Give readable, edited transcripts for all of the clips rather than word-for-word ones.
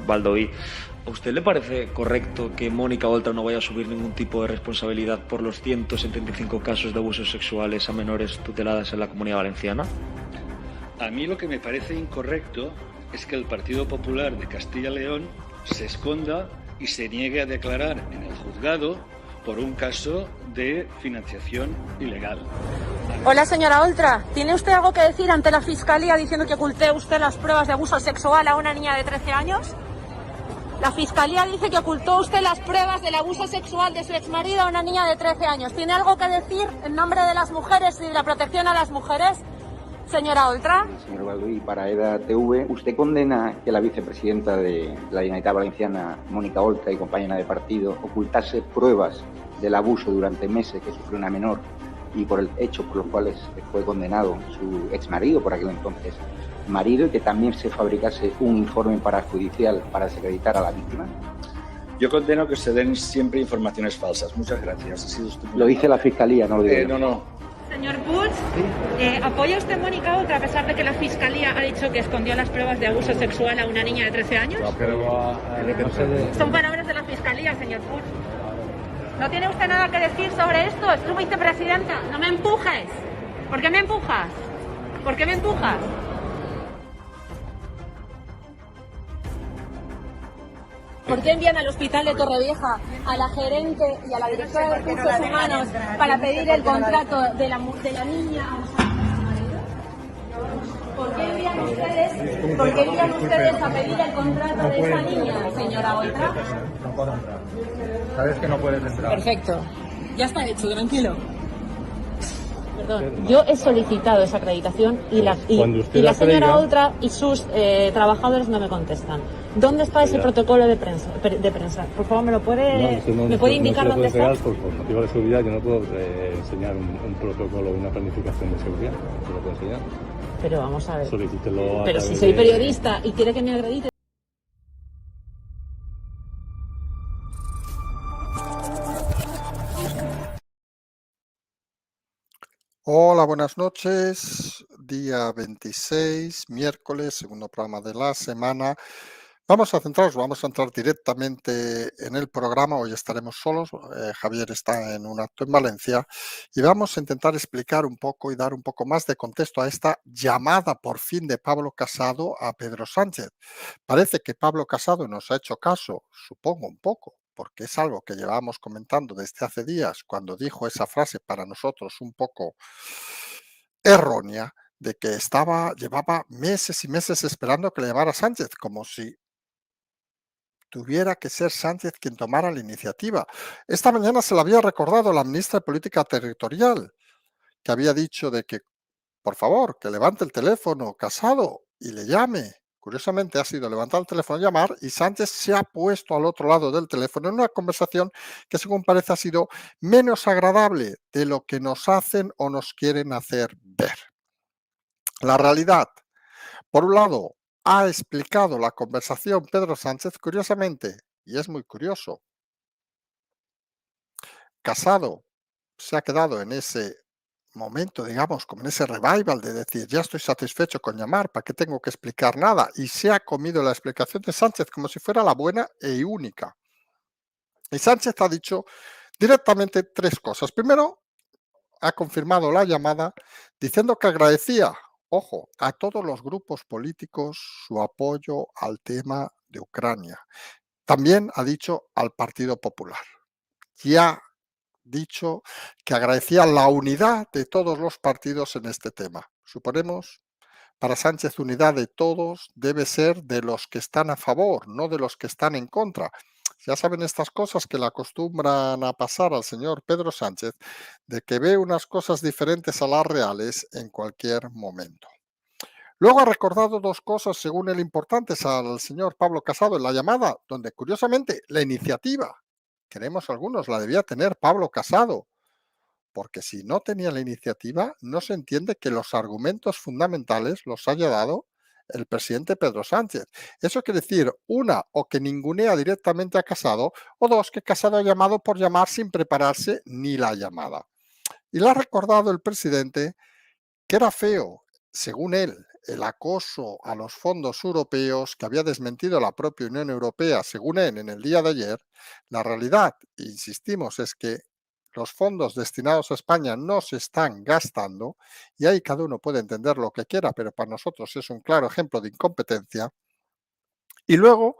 Baldoví, ¿a usted le parece correcto que Mónica Oltra no vaya a asumir ningún tipo de responsabilidad por los 175 casos de abusos sexuales a menores tuteladas en la Comunidad Valenciana? A mí lo que me parece incorrecto es que el Partido Popular de Castilla y León se esconda y se niegue a declarar en el juzgado por un caso de financiación ilegal. Hola, señora Oltra. ¿Tiene usted algo que decir ante la Fiscalía diciendo que oculté usted las pruebas de abuso sexual a una niña de 13 años? La Fiscalía dice que ocultó usted las pruebas del abuso sexual de su exmarido a una niña de 13 años. ¿Tiene algo que decir en nombre de las mujeres y de la protección a las mujeres, señora Oltra? Señor Baldoví, para EDA TV, ¿usted condena que la vicepresidenta de la Generalitat Valenciana, Mónica Oltra, y compañera de partido, ocultase pruebas del abuso durante meses que sufrió una menor y por el hecho por los cuales fue condenado su exmarido, por aquel entonces marido, y que también se fabricase un informe parajudicial para desacreditar a la víctima? Yo condeno que se den siempre informaciones falsas. Muchas gracias. Ha sido estupendo. Lo dice la Fiscalía, no lo digo yo. No. Señor Puig, ¿apoya usted a Mónica Oltra a pesar de que la Fiscalía ha dicho que escondió las pruebas de abuso sexual a una niña de 13 años? Son palabras de la Fiscalía, señor Puig. ¿No tiene usted nada que decir sobre esto? Es su vicepresidenta. ¡No me empujes! ¿Por qué me empujas? ¿Por qué me empujas? ¿Por qué envían al hospital de Torrevieja a la gerente y a la directora de Recursos Humanos para pedir el contrato de la niña abusada por su marido? ¿Por qué envían ustedes a pedir el contrato de esa niña, señora Oltra? No puedo entrar. Sabes que no puedes entrar. Perfecto. Ya está hecho, tranquilo. Perdón. Yo he solicitado esa acreditación y la señora Oltra y sus trabajadores no me contestan. ¿Dónde está ese protocolo de prensa? Por favor, ¿me puede indicar dónde está? Por motivo de seguridad yo no puedo enseñar un protocolo, una planificación de seguridad. No te lo puedo enseñar. Pero vamos a ver. Solicítelo. Pero si soy periodista y quiere que me acredite. Hola, buenas noches. Día 26, miércoles, segundo programa de la semana. Vamos a entrar directamente en el programa. Hoy estaremos solos. Javier está en un acto en Valencia y vamos a intentar explicar un poco y dar un poco más de contexto a esta llamada por fin de Pablo Casado a Pedro Sánchez. Parece que Pablo Casado nos ha hecho caso, supongo un poco, porque es algo que llevábamos comentando desde hace días cuando dijo esa frase para nosotros un poco errónea de que llevaba meses y meses esperando que le llamara Sánchez, como si tuviera que ser Sánchez quien tomara la iniciativa. Esta mañana se le había recordado la ministra de Política Territorial, que había dicho de que, por favor, que levante el teléfono Casado y le llame. Curiosamente ha sido levantar el teléfono y llamar y Sánchez se ha puesto al otro lado del teléfono en una conversación que según parece ha sido menos agradable de lo que nos hacen o nos quieren hacer ver. La realidad, por un lado, ha explicado la conversación Pedro Sánchez curiosamente, y es muy curioso. Casado se ha quedado en ese momento, digamos, como en ese revival de decir, ya estoy satisfecho con llamar, ¿para qué tengo que explicar nada? Y se ha comido la explicación de Sánchez como si fuera la buena e única. Y Sánchez ha dicho directamente tres cosas. Primero, ha confirmado la llamada diciendo que agradecía, ojo, a todos los grupos políticos su apoyo al tema de Ucrania. También ha dicho al Partido Popular. Y ha dicho que agradecía la unidad de todos los partidos en este tema. Suponemos, para Sánchez, unidad de todos debe ser de los que están a favor, no de los que están en contra. Ya saben estas cosas que le acostumbran a pasar al señor Pedro Sánchez, de que ve unas cosas diferentes a las reales en cualquier momento. Luego ha recordado dos cosas, según él, importantes al señor Pablo Casado en la llamada, donde curiosamente la iniciativa, creemos algunos, la debía tener Pablo Casado, porque si no tenía la iniciativa, no se entiende que los argumentos fundamentales los haya dado el presidente Pedro Sánchez. Eso quiere decir, una, o que ningunea directamente a Casado, o dos, que Casado ha llamado por llamar sin prepararse ni la llamada. Y le ha recordado el presidente que era feo, según él, el acoso a los fondos europeos que había desmentido la propia Unión Europea, según él, en el día de ayer, la realidad, insistimos, es que los fondos destinados a España no se están gastando y ahí cada uno puede entender lo que quiera, pero para nosotros es un claro ejemplo de incompetencia. Y luego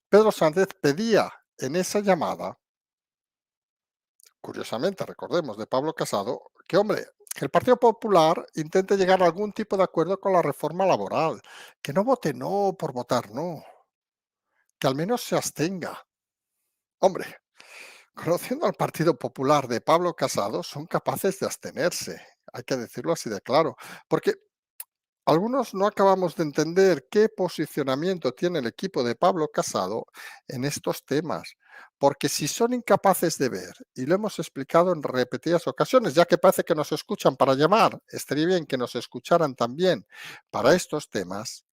Pedro Sánchez pedía en esa llamada, curiosamente, recordemos, de Pablo Casado, que, hombre, que el Partido Popular intente llegar a algún tipo de acuerdo con la reforma laboral, que no vote no por votar no, que al menos se abstenga. Hombre, conociendo al Partido Popular de Pablo Casado, son capaces de abstenerse, hay que decirlo así de claro, porque algunos no acabamos de entender qué posicionamiento tiene el equipo de Pablo Casado en estos temas, porque si son incapaces de ver, y lo hemos explicado en repetidas ocasiones, ya que parece que nos escuchan para llamar, estaría bien que nos escucharan también para estos temas,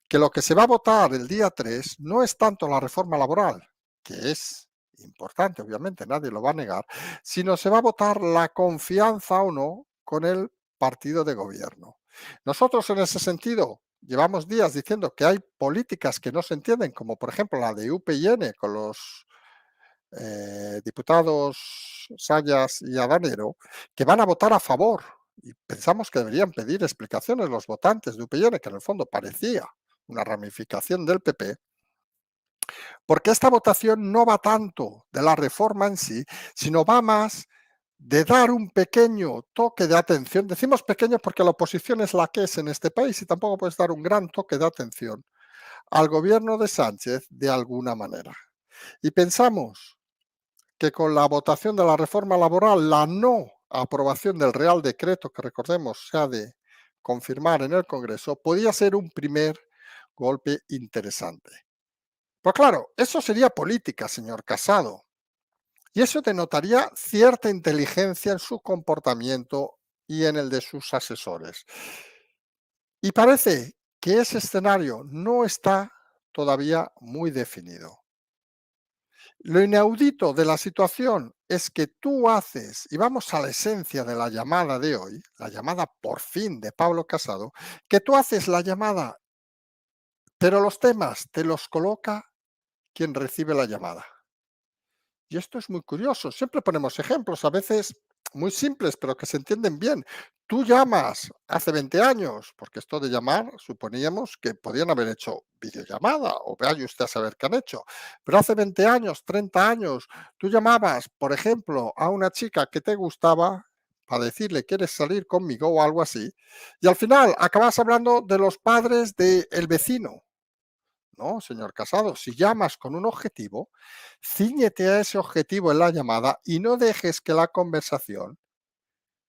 que lo que se va a votar el día 3 no es tanto la reforma laboral, que es importante, obviamente, nadie lo va a negar, sino se va a votar la confianza o no con el partido de gobierno. Nosotros en ese sentido llevamos días diciendo que hay políticas que no se entienden, como por ejemplo la de UPyN con los diputados Sayas y Adanero, que van a votar a favor. Y pensamos que deberían pedir explicaciones los votantes de UPyN, que en el fondo parecía una ramificación del PP, porque esta votación no va tanto de la reforma en sí, sino va más de dar un pequeño toque de atención. Decimos pequeño porque la oposición es la que es en este país y tampoco puedes dar un gran toque de atención al gobierno de Sánchez de alguna manera. Y pensamos que con la votación de la reforma laboral, la no aprobación del Real Decreto, que recordemos se ha de confirmar en el Congreso, podía ser un primer golpe interesante. Pero claro, eso sería política, señor Casado. Y eso denotaría cierta inteligencia en su comportamiento y en el de sus asesores. Y parece que ese escenario no está todavía muy definido. Lo inaudito de la situación es que tú haces, y vamos a la esencia de la llamada de hoy, la llamada por fin de Pablo Casado, que tú haces la llamada, pero los temas te los coloca quien recibe la llamada. Y esto es muy curioso. Siempre ponemos ejemplos, a veces muy simples, pero que se entienden bien. Tú llamas hace 20 años, porque esto de llamar suponíamos que podían haber hecho videollamada o vaya usted a saber qué han hecho. Pero hace 20 años, 30 años, tú llamabas, por ejemplo, a una chica que te gustaba para decirle quieres salir conmigo o algo así, y al final acabas hablando de los padres del vecino. No, señor Casado, si llamas con un objetivo, cíñete a ese objetivo en la llamada y no dejes que la conversación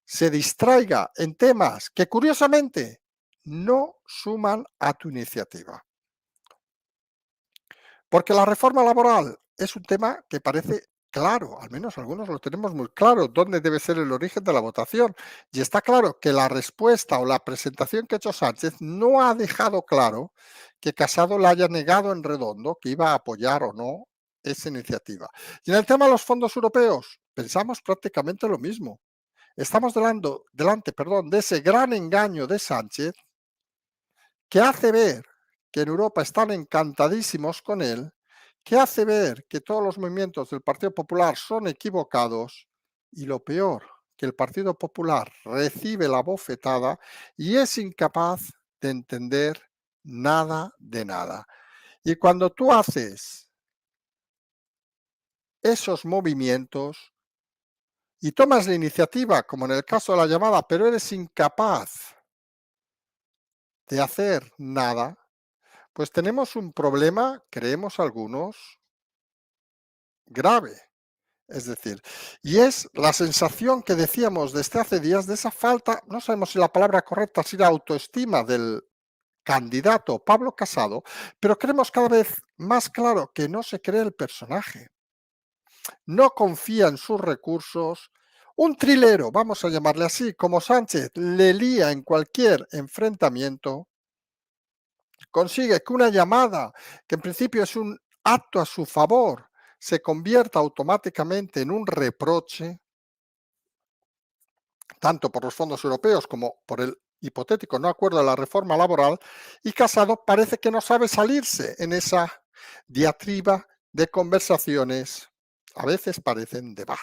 se distraiga en temas que curiosamente no suman a tu iniciativa. Porque la reforma laboral es un tema que parece claro, al menos algunos lo tenemos muy claro, dónde debe ser el origen de la votación. Y está claro que la respuesta o la presentación que ha hecho Sánchez no ha dejado claro que Casado le haya negado en redondo que iba a apoyar o no esa iniciativa. Y en el tema de los fondos europeos, pensamos prácticamente lo mismo. Estamos delante de ese gran engaño de Sánchez que hace ver que en Europa están encantadísimos con él, que hace ver que todos los movimientos del Partido Popular son equivocados y lo peor, que el Partido Popular recibe la bofetada y es incapaz de entender nada de nada. Y cuando tú haces esos movimientos y tomas la iniciativa, como en el caso de la llamada, pero eres incapaz de hacer nada, pues tenemos un problema, creemos algunos, grave. Es decir, y es la sensación que decíamos desde hace días de esa falta, no sabemos si la palabra correcta será autoestima del candidato Pablo Casado, pero creemos cada vez más claro que no se cree el personaje, no confía en sus recursos. Un trilero, vamos a llamarle así, como Sánchez le lía en cualquier enfrentamiento, consigue que una llamada, que en principio es un acto a su favor, se convierta automáticamente en un reproche, tanto por los fondos europeos como por el hipotético no acuerdo de la reforma laboral, y Casado parece que no sabe salirse en esa diatriba de conversaciones, a veces parecen de bar.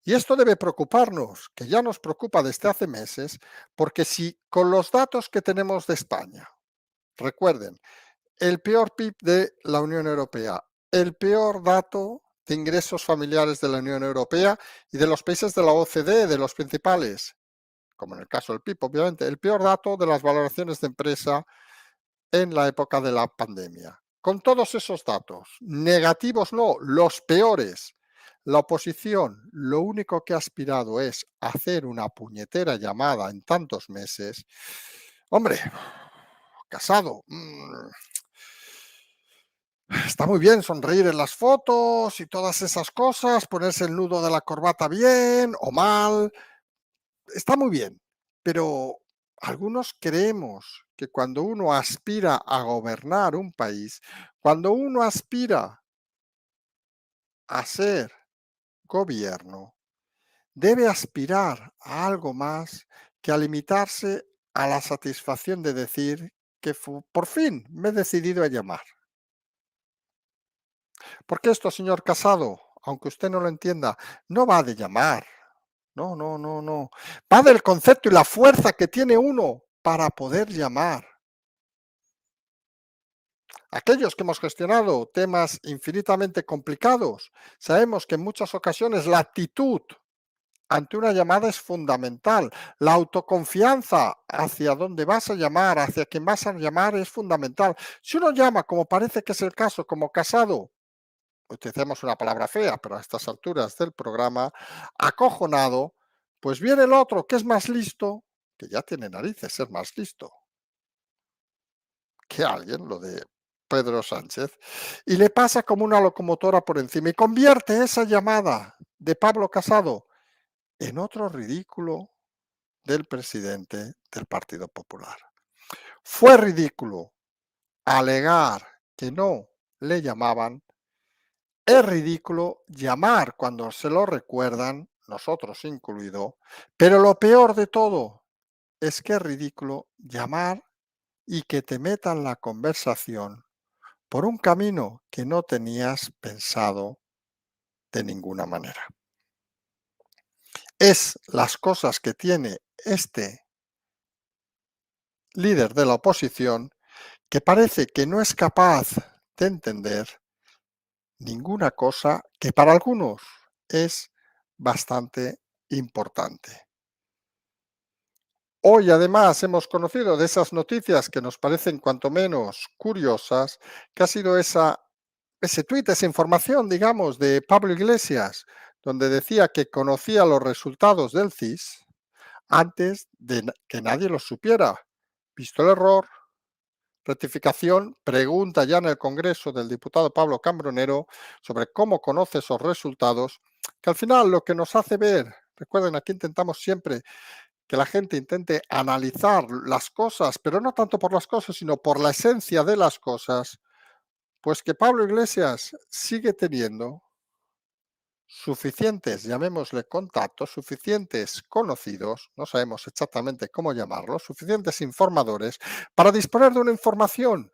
Y esto debe preocuparnos, que ya nos preocupa desde hace meses, porque si con los datos que tenemos de España, recuerden, el peor PIB de la Unión Europea, el peor dato de ingresos familiares de la Unión Europea y de los países de la OCDE, de los principales, como en el caso del PIB, obviamente, el peor dato de las valoraciones de empresa en la época de la pandemia. Con todos esos datos, negativos no, los peores, la oposición lo único que ha aspirado es hacer una puñetera llamada en tantos meses. Hombre, Casado, está muy bien sonreír en las fotos y todas esas cosas, ponerse el nudo de la corbata bien o mal, está muy bien, pero algunos creemos que cuando uno aspira a gobernar un país, cuando uno aspira a ser gobierno, debe aspirar a algo más que a limitarse a la satisfacción de decir que por fin me he decidido a llamar. Porque esto, señor Casado, aunque usted no lo entienda, no va de llamar. No, no, no, no. Va del concepto y la fuerza que tiene uno para poder llamar. Aquellos que hemos gestionado temas infinitamente complicados, sabemos que en muchas ocasiones la actitud ante una llamada es fundamental. La autoconfianza hacia dónde vas a llamar, hacia quién vas a llamar es fundamental. Si uno llama, como parece que es el caso, como Casado, utilicemos una palabra fea, pero a estas alturas del programa, acojonado, pues viene el otro que es más listo, que ya tiene narices ser más listo que alguien, lo de Pedro Sánchez, y le pasa como una locomotora por encima y convierte esa llamada de Pablo Casado en otro ridículo del presidente del Partido Popular. Fue ridículo alegar que no le llamaban. Es ridículo llamar cuando se lo recuerdan, nosotros incluido, pero lo peor de todo es que es ridículo llamar y que te metan la conversación por un camino que no tenías pensado de ninguna manera. Es las cosas que tiene este líder de la oposición que parece que no es capaz de entender ninguna cosa que para algunos es bastante importante. Hoy además hemos conocido de esas noticias que nos parecen cuanto menos curiosas, que ha sido ese tuit, esa información, digamos, de Pablo Iglesias, donde decía que conocía los resultados del CIS antes de que nadie los supiera. Visto el error, rectificación, pregunta ya en el Congreso del diputado Pablo Cambronero sobre cómo conoce esos resultados, que al final lo que nos hace ver, recuerden, aquí intentamos siempre que la gente intente analizar las cosas, pero no tanto por las cosas, sino por la esencia de las cosas, pues que Pablo Iglesias sigue teniendo suficientes, llamémosle contactos, suficientes conocidos, no sabemos exactamente cómo llamarlos, suficientes informadores para disponer de una información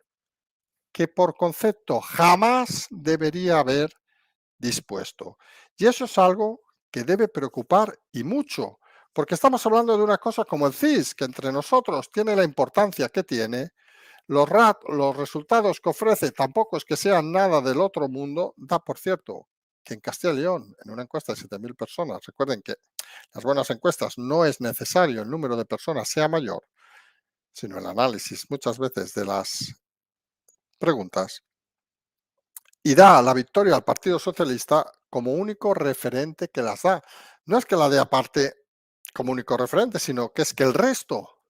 que por concepto jamás debería haber dispuesto. Y eso es algo que debe preocupar y mucho, porque estamos hablando de una cosa como el CIS, que entre nosotros tiene la importancia que tiene, los resultados que ofrece tampoco es que sean nada del otro mundo, da por cierto que en Castilla y León, en una encuesta de 7.000 personas, recuerden que las buenas encuestas no es necesario el número de personas sea mayor, sino el análisis muchas veces de las preguntas, y da la victoria al Partido Socialista como único referente que las da. No es que la dé aparte como único referente, sino que es que el resto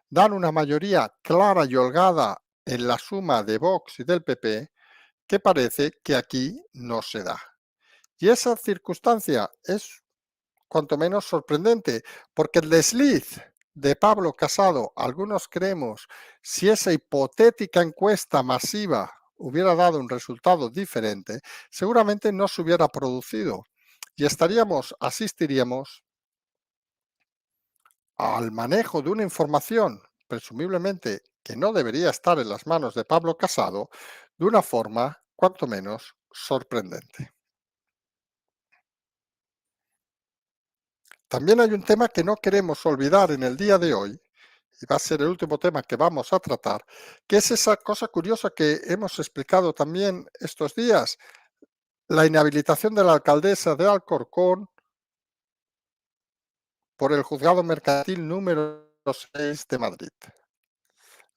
dan una mayoría clara y holgada en la suma de Vox y del PP, que parece que aquí no se da. Y esa circunstancia es cuanto menos sorprendente, porque el desliz de Pablo Casado, algunos creemos, si esa hipotética encuesta masiva hubiera dado un resultado diferente, seguramente no se hubiera producido y asistiríamos al manejo de una información, presumiblemente que no debería estar en las manos de Pablo Casado, de una forma, cuanto menos, sorprendente. También hay un tema que no queremos olvidar en el día de hoy, y va a ser el último tema que vamos a tratar, que es esa cosa curiosa que hemos explicado también estos días, la inhabilitación de la alcaldesa de Alcorcón por el juzgado mercantil número 6 de Madrid.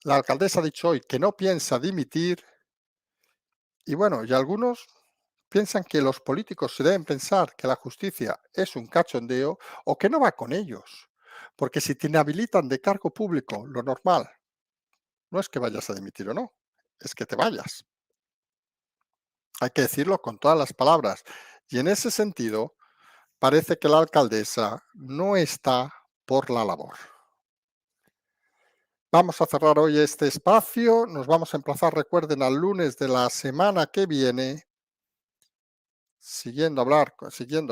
La alcaldesa ha dicho hoy que no piensa dimitir y bueno, y algunos piensan que los políticos se deben pensar que la justicia es un cachondeo o que no va con ellos. Porque si te inhabilitan de cargo público, lo normal no es que vayas a dimitir o no, es que te vayas. Hay que decirlo con todas las palabras. Y en ese sentido, parece que la alcaldesa no está por la labor. Vamos a cerrar hoy este espacio. Nos vamos a emplazar, recuerden, al lunes de la semana que viene. Siguiendo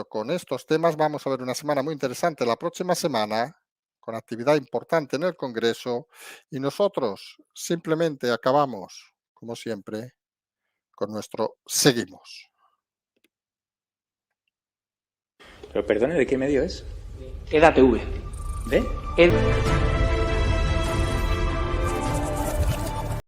con estos temas, vamos a ver una semana muy interesante la próxima semana, con actividad importante en el Congreso, y nosotros simplemente acabamos, como siempre, con nuestro seguimos. Pero perdone, ¿de qué medio es? EDATV. ¿De?